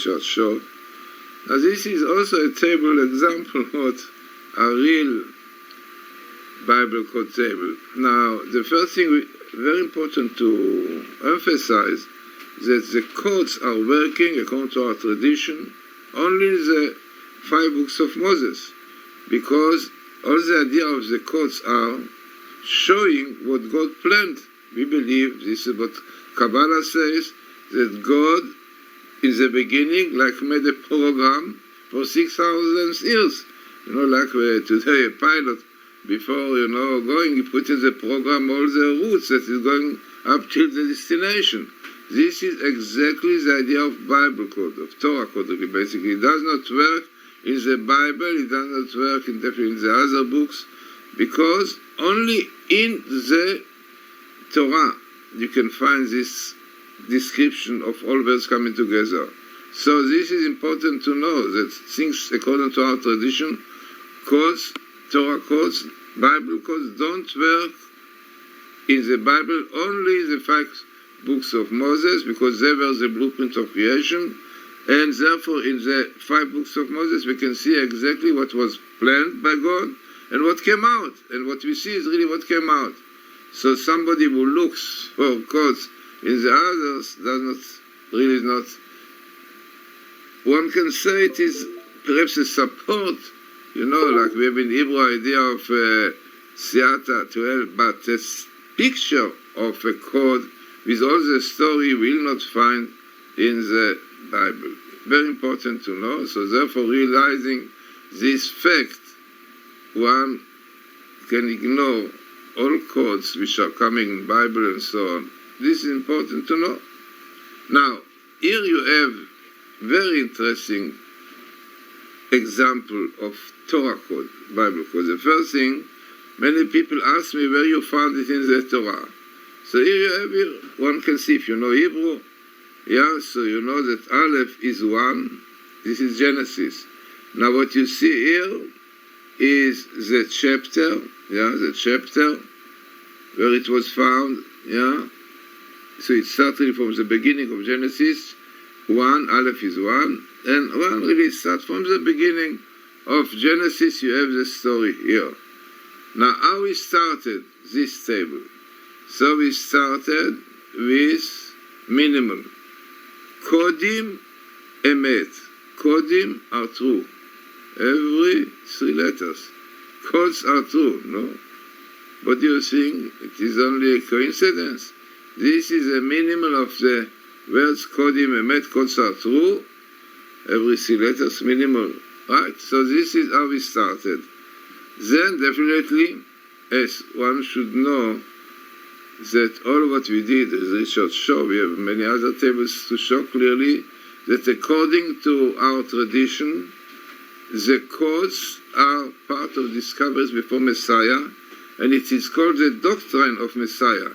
Richard Shaw. Now this is also a table example of what a real Bible code table. Now the first thing very important to emphasize that the codes are working according to our tradition only in the 5 books of Moses, because all the idea of the codes are showing what God planned. We believe, this is what Kabbalah says, that God in the beginning made a program for 6,000 years. Like today a pilot, before going, he put in the program all the routes that is going up till the destination. This is exactly the idea of Bible code, of Torah code, basically. It does not work in the Bible, it does not work in the other books, because only in the Torah you can find this description of all words coming together. So this is important to know, that things according to our tradition, codes, Torah codes, Bible codes don't work in the Bible, only the 5 books of Moses, because they were the blueprint of creation, and therefore in the 5 books of Moses we can see exactly what was planned by God and what came out, and what we see is really what came out. So somebody who looks for codes in the others does not, really not, one can say it is perhaps a support, like we have in Hebrew idea of Siyata to help, but a picture of a code with all the story will not find in the Bible. Very important to know. So therefore, realizing this fact, one can ignore all codes which are coming in the Bible and so on. This is important to know. Now, here you have very interesting example of Torah code, Bible code. The first thing, many people ask me where you found it in the Torah. So here you have here, one can see, if you know Hebrew, so you know that Aleph is 1, this is Genesis. Now what you see here is the chapter, the chapter where it was found, So it started from the beginning of Genesis, 1, Aleph is 1, and 1 really starts from the beginning of Genesis. You have the story here. Now how we started this table? So we started with minimal. Kodim emet. Kodim are true. Every 3 letters. Codes are true, no? What do you think? It is only a coincidence. This is a minimal of the words Kodim emet. Codes are true. Every 3 letters, minimal. Right? So this is how we started. Then definitely, as one should know, that all what we did, as Richard showed, we have many other tables to show clearly, that according to our tradition, the codes are part of discoveries before Messiah, and it is called the Doctrine of Messiah.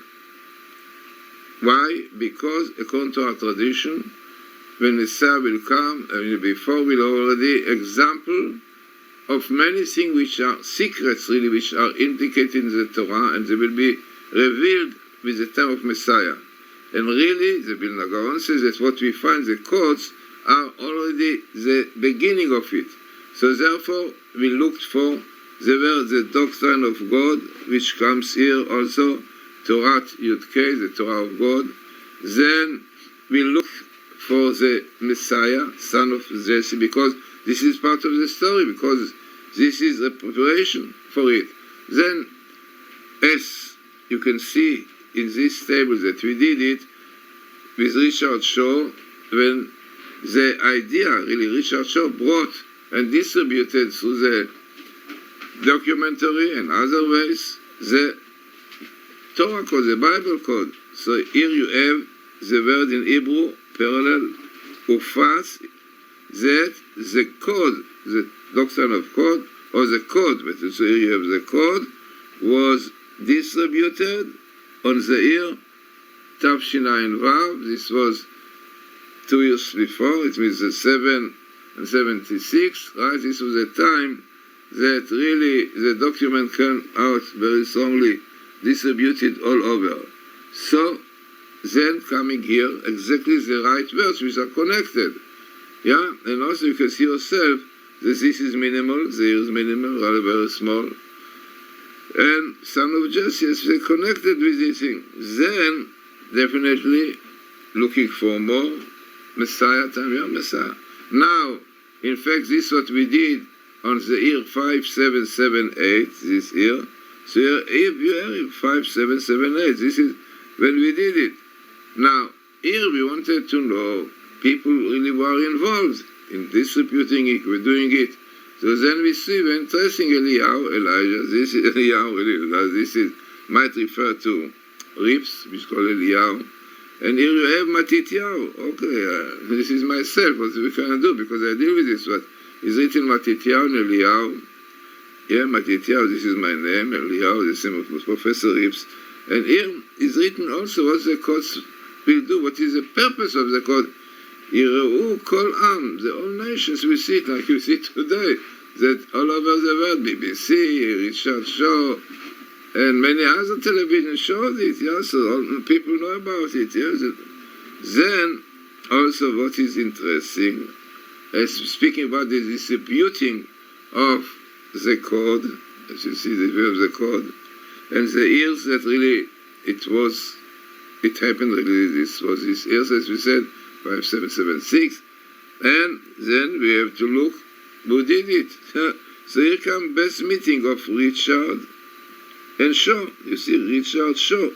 Why? Because according to our tradition, when Messiah will come, and before will already example of many things which are secrets, really, which are indicated in the Torah, and they will be revealed with the time of Messiah. And really, the Vilna Gaon says that what we find, the codes, are already the beginning of it. So therefore, we looked for the word, the doctrine of God, which comes here also, Torah Yud-Kei, the Torah of God. Then we look for the Messiah, son of Jesse, because this is part of the story, because this is a preparation for it. Then, as you can see in this table that we did it with Richard Shaw, when the idea, really, Richard Shaw brought and distributed through the documentary and other ways the Torah code, the Bible code. So here you have the word in Hebrew, parallel, ufas, that the code, the doctrine of code, or the code, but so here you have the code, was distributed on the year Tavshinayin Vav. This was 2 years before, it means the 776, right? This was a time that really the document came out very strongly, distributed all over. So then coming here, exactly the right words which are connected. Yeah, and also you can see yourself that this is minimal, there is minimal, rather very small. And son of Jesse is connected with this thing. Then, definitely, looking for more Messiah time, yeah, Messiah. Now, in fact, this is what we did on the year 5778, this year. So if you are 5778, this is when we did it. Now, here we wanted to know people really were involved in distributing it, we're doing it. So then we see very interesting Elijah, this is Eliyahu, this is, might refer to Rips, which is called Eliyahu. And here you have Matityahu. Okay, this is myself, what we can do, because I deal with this. What is written Matityahu and Eliyahu. Yeah, Matityahu, this is my name, Eliyahu, the same of Professor Rips. And here is written also what the courts will do, what is the purpose of the court. Yireu kol am, the whole nations will see it like you see today, that all over the world, BBC, Richard Shaw, and many other television showed it, yes, so all people know about it, yes. Then, also what is interesting, as speaking about the distributing of the code, as you see the view of the code, and the years that really it happened really, this was this years, as we said, 5776, and then we have to look who did it. So here comes best meeting of Richard and Shaw. You see, Richard Shaw.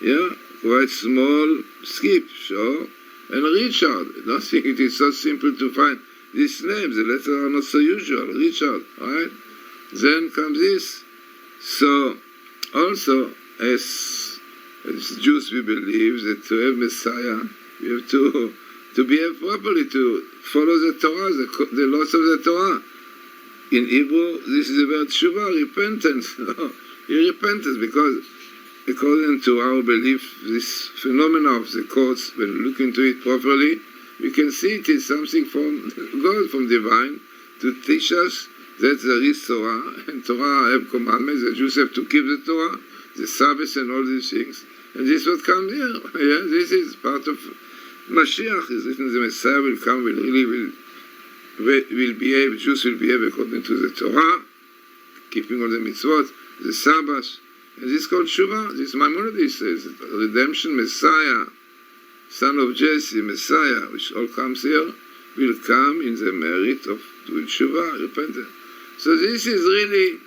Yeah, quite small skip, Shaw and Richard. Nothing, it is so simple to find these names. The letters are not so usual. Richard, right? Then comes this. So, also, as Jews, we believe that to have Messiah, we have to behave properly, to follow the Torah, the laws of the Torah. In Hebrew, this is the word tshuva, repentance. Repentance, because according to our belief, this phenomena of the courts, when we look into it properly, we can see it is something from God, from divine, to teach us that there is Torah, and Torah have commandments, the Jews have to keep the Torah, the Sabbath and all these things. And this is what comes here. Yeah, this is part of Mashiach. Is written the Messiah will come, will behave, Jews will behave according to the Torah, keeping all the mitzvot, the Sabbath. And this is called Shuvah. This Maimonides says, redemption, Messiah, son of Jesse, Messiah, which all comes here, will come in the merit of doing Shuvah, repentance. So this is really,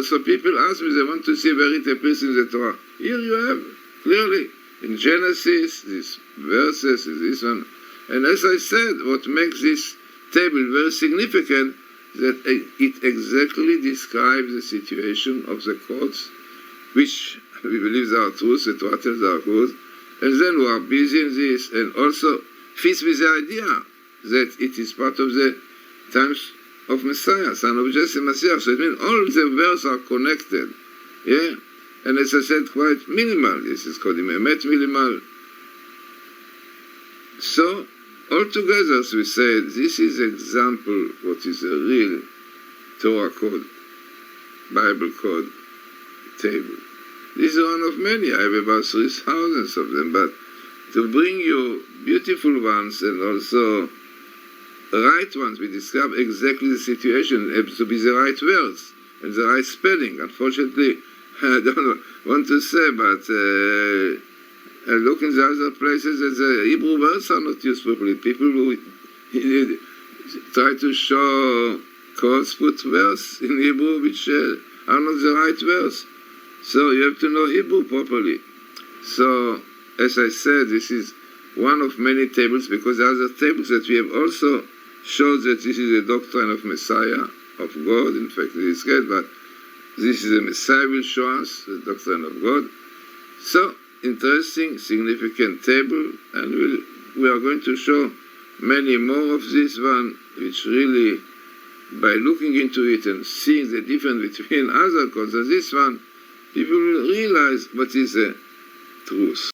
so people ask me, they want to see where it appears in the Torah. Here you have, clearly, in Genesis, these verses, this one. And as I said, what makes this table very significant, that it exactly describes the situation of the courts, which we believe are truth, the Torah tells are truth, and then we are busy in this, and also fits with the idea that it is part of the times of Messiah, son of Jesse, Messiah. So it means all the verses are connected. Yeah? And as I said, quite minimal. This is called Imemet minimal. So, altogether, as we said, this is example what is a real Torah code, Bible code table. This is one of many. I have about 3,000 of them, but to bring you beautiful ones and also right ones, we describe exactly the situation. It has to be the right words and the right spelling. Unfortunately, I don't want to say, but look in the other places that the Hebrew words are not used properly. People who try to show courts put words in Hebrew which are not the right words. So you have to know Hebrew properly. So, as I said, this is one of many tables, because there are other tables that we have also showed that this is the doctrine of Messiah, of God. In fact, it is good, but this is the Messiah will show us, the doctrine of God. So, interesting, significant table, and we are going to show many more of this one, which really, by looking into it and seeing the difference between other codes and this one, people will realize what is the truth.